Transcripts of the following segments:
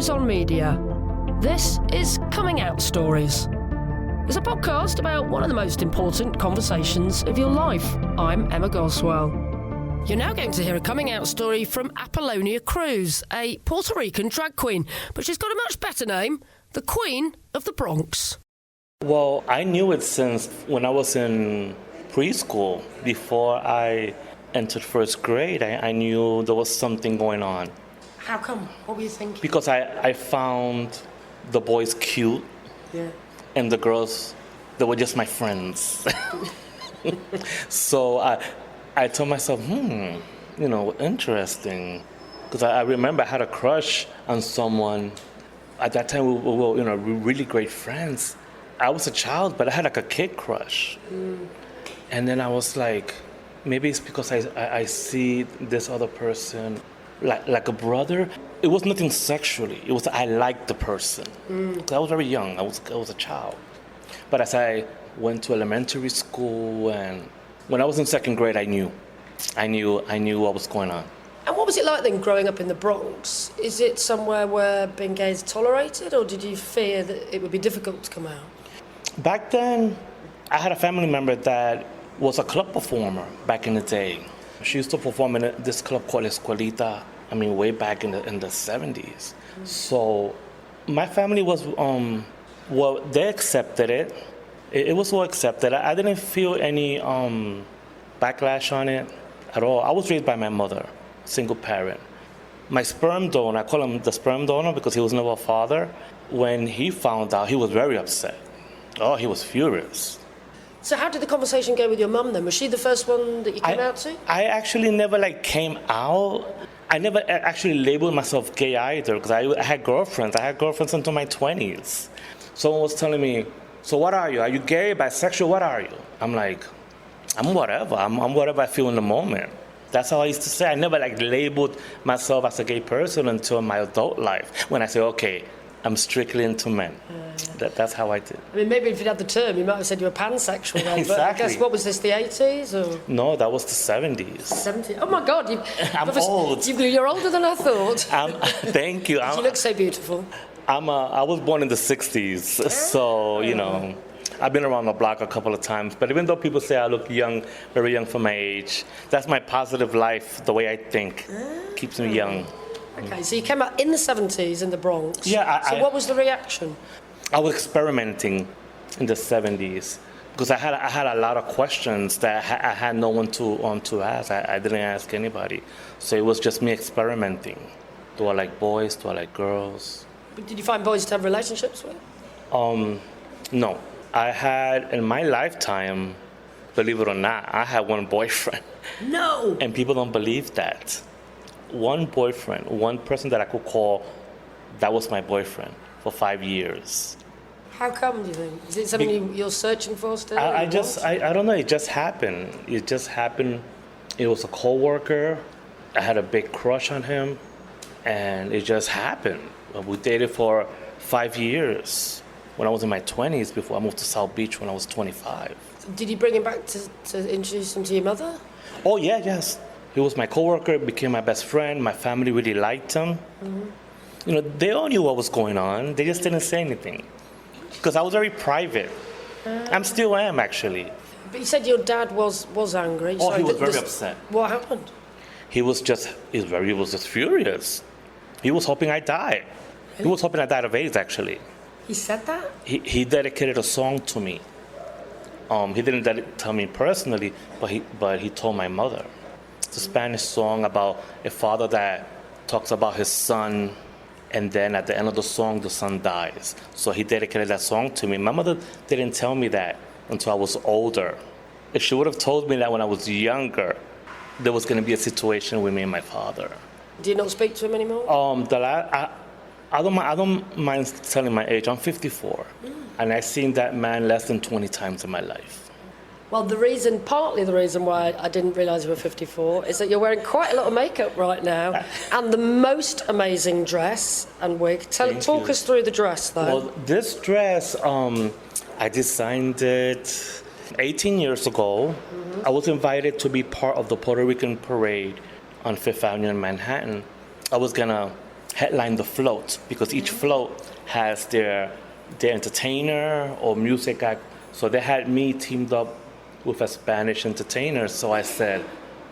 Cruz on media. This is Coming Out Stories. It's a podcast about one of the most important conversations of your life. I'm Emma Goswell. You're now going to hear a coming out story from Appollonia Cruz, a Puerto Rican drag queen, but she's got a much better name, the Queen of the Bronx. Well, I knew it since when I was in preschool. Before I entered first grade, I knew there was something going on. How come? What were you thinking? Because I found the boys cute. Yeah. And the girls, they were just my friends. So I told myself, interesting. Because I remember I had a crush on someone. At that time, we were really great friends. I was a child, but I had like a kid crush. And then I was like, maybe it's because I see this other person like a brother. It was nothing sexually. It was I liked the person. 'Cause I was very young. I was a child. But as I went to elementary school and when I was in second grade, I knew what was going on. And what was it like then growing up in the Bronx? Is it somewhere where being gay is tolerated, or did you fear that it would be difficult to come out? Back then, I had a family member that was a club performer back in the day. She used to perform in this club called Escuelita, way back in the 70s. So my family was, they accepted it. It was well accepted. I didn't feel any backlash on it at all. I was raised by my mother, single parent. My sperm donor, I call him the sperm donor because he was never a father. When he found out, he was very upset. Oh, he was furious. So how did the conversation go with your mum then? Was she the first one that you came out to? I actually never came out. I never actually labeled myself gay either because I had girlfriends. I had girlfriends until my 20s. Someone was telling me, so what are you? Are you gay, bisexual? What are you? I'm like, I'm whatever. I'm whatever I feel in the moment. That's how I used to say. I never labeled myself as a gay person until my adult life when I say, okay, I'm strictly into men. That's how I did. Maybe if you'd had the term, you might have said you were pansexual then. Exactly. But I guess, what was this, the 80s? Or? No, that was the 70s. 70s? Oh my God. I'm old. You're older than I thought. Thank you. You look so beautiful. I was born in the 60s, so, I've been around the block a couple of times. But even though people say I look young, very young for my age, that's my positive life, the way I think. Keeps me young. Okay, so you came out in the 70s in the Bronx. Yeah. So what was the reaction? I was experimenting in the 70s because I had a lot of questions that I had no one to ask. I didn't ask anybody. So it was just me experimenting. Do I like boys? Do I like girls? But did you find boys to have relationships with? No. I had, in my lifetime, believe it or not, I had one boyfriend. No! And people don't believe that. One boyfriend, one person that I could call, that was my boyfriend for 5 years. How come, do you think? Is it something you're searching for still? I don't know, it just happened. It just happened. It was a coworker. I had a big crush on him, and it just happened. We dated for 5 years when I was in my 20s before I moved to South Beach when I was 25. Did you bring him back to introduce him to your mother? Oh, yeah, yes. He was my coworker, became my best friend. My family really liked him. Mm-hmm. They all knew what was going on. They just didn't say anything. Because I was very private. I still am, actually. But you said your dad was angry. Oh, he was very upset. What happened? He was just furious. He was hoping I die. He was hoping I died of AIDS, actually. He said that? He dedicated a song to me. He didn't tell me personally, but he told my mother. It's a Spanish song about a father that talks about his son, and then at the end of the song, the son dies. So he dedicated that song to me. My mother didn't tell me that until I was older. If she would have told me that when I was younger, there was going to be a situation with me and my father. Do you not speak to him anymore? I don't mind telling my age. I'm 54, and I've seen that man less than 20 times in my life. Well, partly the reason why I didn't realise you were 54 is that you're wearing quite a lot of makeup right now and the most amazing dress and wig. Talk us through the dress, though. Well, this dress, I designed it 18 years ago. I was invited to be part of the Puerto Rican parade on Fifth Avenue in Manhattan. I was gonna headline the float because each float has their entertainer or music act. So they had me teamed up with a Spanish entertainer. So I said,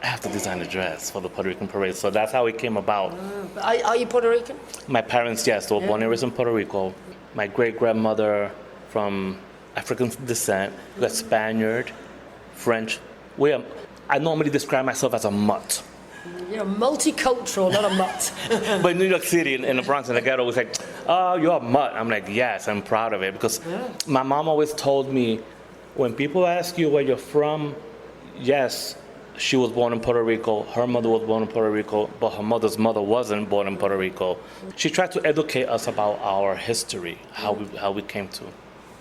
I have to design a dress for the Puerto Rican parade. So that's how it came about. Are you Puerto Rican? My parents, yes, they were born and raised in Puerto Rico. My great-grandmother from African descent, we got Spaniard, French. I normally describe myself as a mutt. You're multicultural, not a mutt. But in New York City, in the Bronx, in the ghetto, it was like, oh, you're a mutt. I'm like, yes, I'm proud of it. Because my mom always told me, when people ask you where you're from, yes, she was born in Puerto Rico, her mother was born in Puerto Rico, but her mother's mother wasn't born in Puerto Rico. She tried to educate us about our history, how we came to.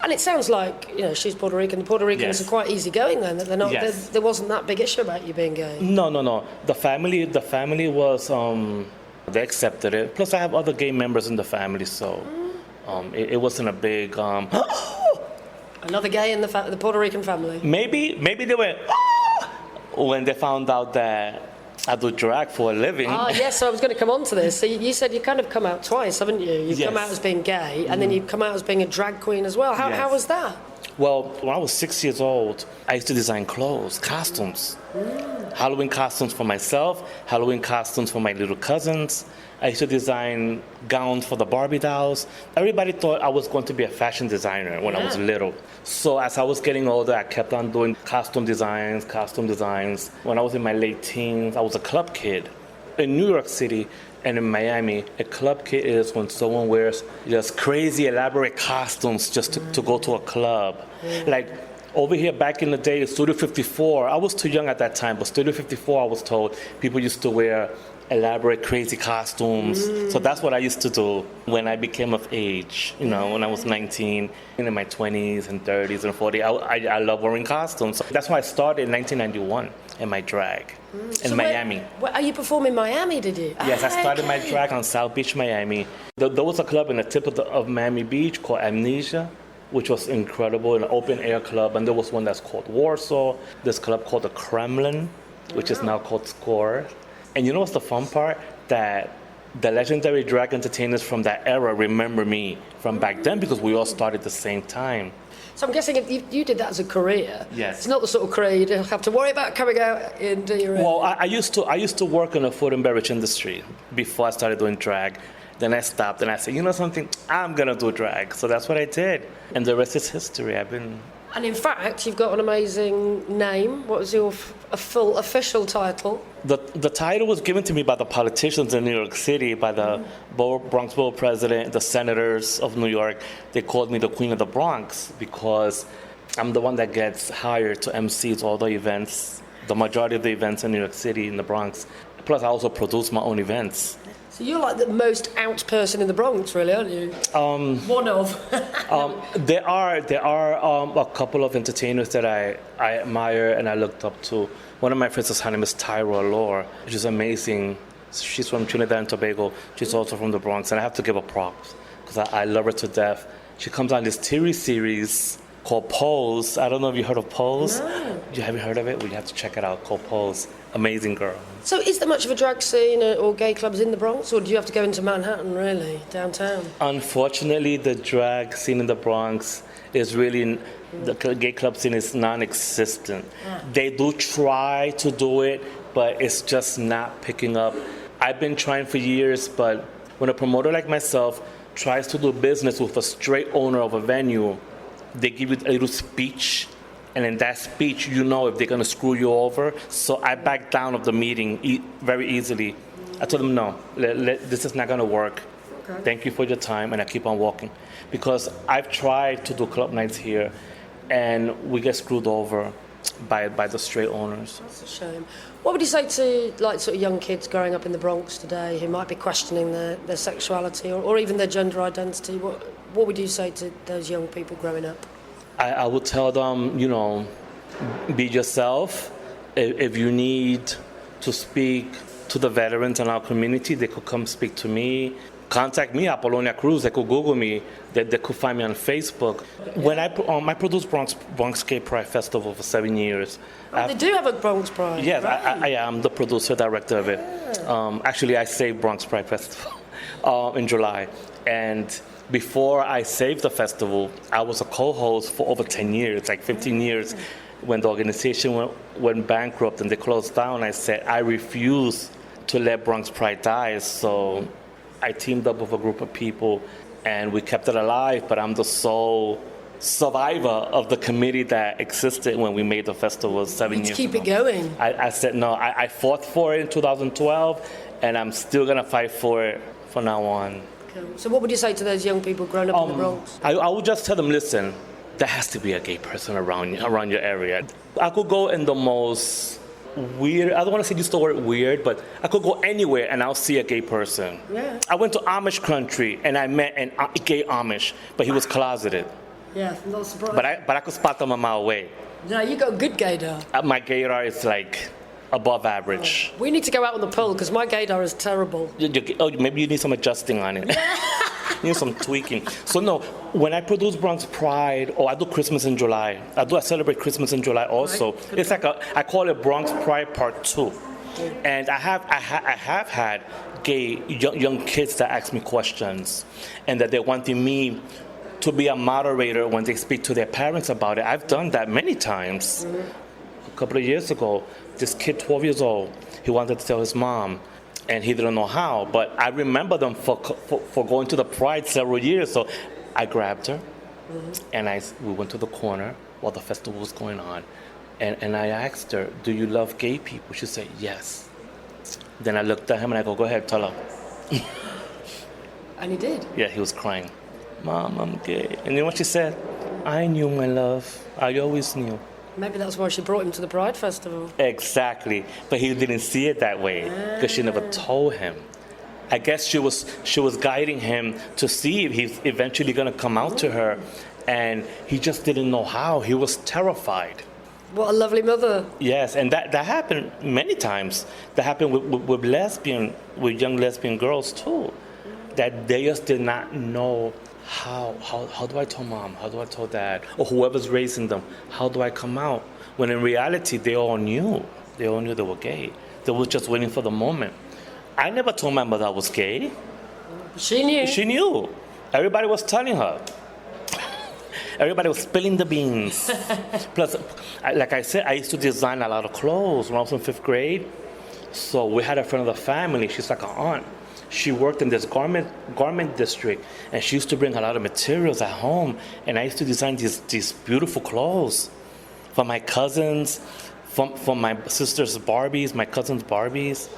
And it sounds like, she's Puerto Rican. The Puerto Ricans are quite easygoing then. They're not. Yes. There wasn't that big issue about you being gay. No. The family was, they accepted it. Plus, I have other gay members in the family, so it wasn't a big. Another gay in the Puerto Rican family. Maybe they went when they found out that I do drag for a living. Yes, so I was going to come on to this. So you said you kind of come out twice, haven't you? You've come out as being gay, and then you've come out as being a drag queen as well. How was that? Well, when I was 6 years old, I used to design clothes, costumes. Halloween costumes for myself, Halloween costumes for my little cousins. I used to design gowns for the Barbie dolls. Everybody thought I was going to be a fashion designer when I was little. So as I was getting older, I kept on doing costume designs. When I was in my late teens, I was a club kid. In New York City and in Miami, a club kid is when someone wears just crazy, elaborate costumes just to go to a club. Like over here back in the day, Studio 54, I was too young at that time, but Studio 54, I was told, people used to wear elaborate, crazy costumes. So that's what I used to do when I became of age, when I was 19, in my 20s and 30s and 40s. I love wearing costumes. That's why I started in 1991 in my drag in Miami. Are you performing in Miami, did you? Yes, I started my drag on South Beach, Miami. There was a club in the tip of Miami Beach called Amnesia, which was incredible, an open-air club. And there was one that's called Warsaw, this club called the Kremlin, which is now called Score. And you know what's the fun part? That the legendary drag entertainers from that era remember me from back then because we all started at the same time. So I'm guessing if you did that as a career, yes, it's not the sort of career you have to worry about coming out into your. Well, I used to work in the food and beverage industry before I started doing drag. Then I stopped and I said, you know something, I'm gonna do drag. So that's what I did, and the rest is history. And in fact, you've got an amazing name. What was your full official title? The title was given to me by the politicians in New York City, by the Bronx Borough president, the senators of New York. They called me the Queen of the Bronx because I'm the one that gets hired to emcee all the events, the majority of the events in New York City, in the Bronx. Plus, I also produce my own events. So you're like the most out person in the Bronx, really, aren't you? One of. There are a couple of entertainers that I admire and I looked up to. One of my friends, her name is Tyra Allure. She's amazing. She's from Trinidad and Tobago. She's also from the Bronx, and I have to give her props because I love her to death. She comes on this TV series called Pose. I don't know if you heard of Pose. No. You haven't heard of it? Well, you have to check it out. Called Pose. Amazing girl. So is there much of a drag scene or gay clubs in the Bronx, or do you have to go into Manhattan, really, downtown? Unfortunately, the drag scene in the Bronx is really, the gay club scene is non-existent. They do try to do it, but it's just not picking up. I've been trying for years, but when a promoter like myself tries to do business with a straight owner of a venue, they give you a little speech, and in that speech, you know if they're going to screw you over. So I backed down of the meeting very easily. I told them, no, this is not going to work. Okay. Thank you for your time, and I keep on walking. Because I've tried to do club nights here, and we get screwed over by the straight owners. That's a shame. What would you say to sort of young kids growing up in the Bronx today who might be questioning their sexuality or even their gender identity? What would you say to those young people growing up? I would tell them, be yourself. If you need to speak to the veterans in our community, they could come speak to me. Contact me, Appollonia Cruz. They could Google me. They could find me on Facebook. When I produced Bronx Gay Pride Festival for 7 years. They do have a Bronx Pride. Yes, right. I am the producer, director of it. Actually, I saved Bronx Pride Festival. in July. And before I saved the festival, I was a co-host for over 10 years, like 15 years. When the organization went bankrupt and they closed down, I said, I refuse to let Bronx Pride die. So I teamed up with a group of people and we kept it alive, but I'm the sole survivor of the committee that existed when we made the festival 7 years ago. Keep it going. I said, no, I fought for it in 2012, and I'm still going to fight for it from now on. Cool. So what would you say to those young people growing up in the Bronx? I would just tell them, listen, there has to be a gay person around your area. I could go in the most weird, I don't want to use the word weird, but I could go anywhere and I'll see a gay person. Yeah. I went to Amish country and I met a gay Amish, but he was closeted. Yeah, not surprised. But I could spot them a mile away. No, you got good gaydar. My gaydar is like above average. We need to go out on the pool because my gaydar is terrible. Maybe you need some adjusting on it. You need some tweaking. So no, when I produce Bronx Pride, or I do Christmas in July, I celebrate Christmas in July also. Right. It's like I call it Bronx Pride Part 2. And I have had gay young kids that ask me questions and that they're wanting me to be a moderator when they speak to their parents about it. I've done that many times. A couple of years ago, this kid, 12 years old, he wanted to tell his mom, and he didn't know how. But I remember them for going to the Pride several years. So I grabbed her, and we went to the corner while the festival was going on. And I asked her, do you love gay people? She said, yes. Then I looked at him and I go ahead, tell her. And he did? Yeah, he was crying. Mom, I'm gay. And you know what she said? I knew, my love. I always knew. Maybe that's why she brought him to the Pride Festival. Exactly. But he didn't see it that way because she never told him. I guess she was guiding him to see if he's eventually going to come out to her. And he just didn't know how. He was terrified. What a lovely mother. Yes, and that happened many times. That happened with young lesbian girls too. That they just did not know how do I tell mom? How do I tell dad? Or whoever's raising them, how do I come out? When in reality, they all knew. They all knew they were gay. They were just waiting for the moment. I never told my mother I was gay. She knew. She knew. Everybody was telling her. Everybody was spilling the beans. Plus, like I said, I used to design a lot of clothes when I was in 5th grade. So we had a friend of the family. She's like an aunt. She worked in this garment district, and she used to bring a lot of materials at home. And I used to design these beautiful clothes for my cousins, for my sister's Barbies, my cousin's Barbies.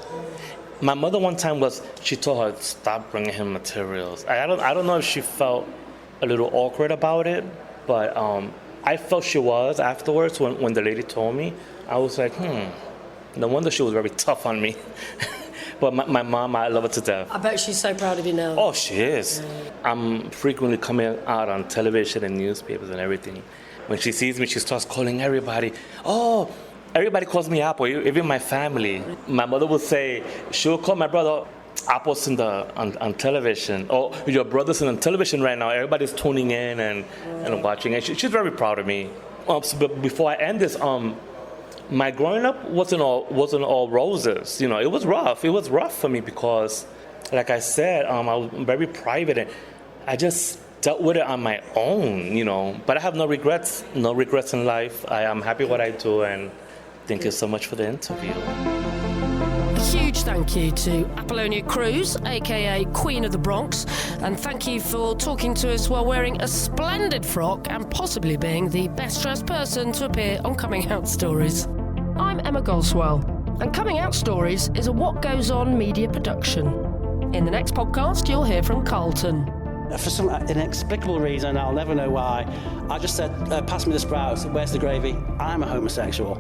My mother one time she told her, stop bringing him materials. I don't know if she felt a little awkward about it, but I felt she was afterwards when the lady told me. I was like, no wonder she was very tough on me. But my mom, I love her to death. I bet she's so proud of you now. Oh, she is. I'm frequently coming out on television and newspapers and everything. When she sees me, she starts calling everybody. Oh, everybody calls me Apple, even my family. My mother would say, she'll call my brother, Apple's on television. Oh, your brother's on television right now. Everybody's tuning in and watching. And she's very proud of me. But before I end this, my growing up wasn't all roses. You know, it was rough. It was rough for me because, like I said, I was very private and I just dealt with it on my own. You know, but I have no regrets in life. I'm happy what I do, and thank you so much for the interview. A huge thank you to Appollonia Cruz, aka Queen of the Bronx, and thank you for talking to us while wearing a splendid frock and possibly being the best dressed person to appear on Coming Out Stories. I'm Emma Goswell, and Coming Out Stories is a What Goes On media production. In the next podcast, you'll hear from Carlton. For some inexplicable reason, I'll never know why, I just said, pass me the sprouts, where's the gravy? I'm a homosexual.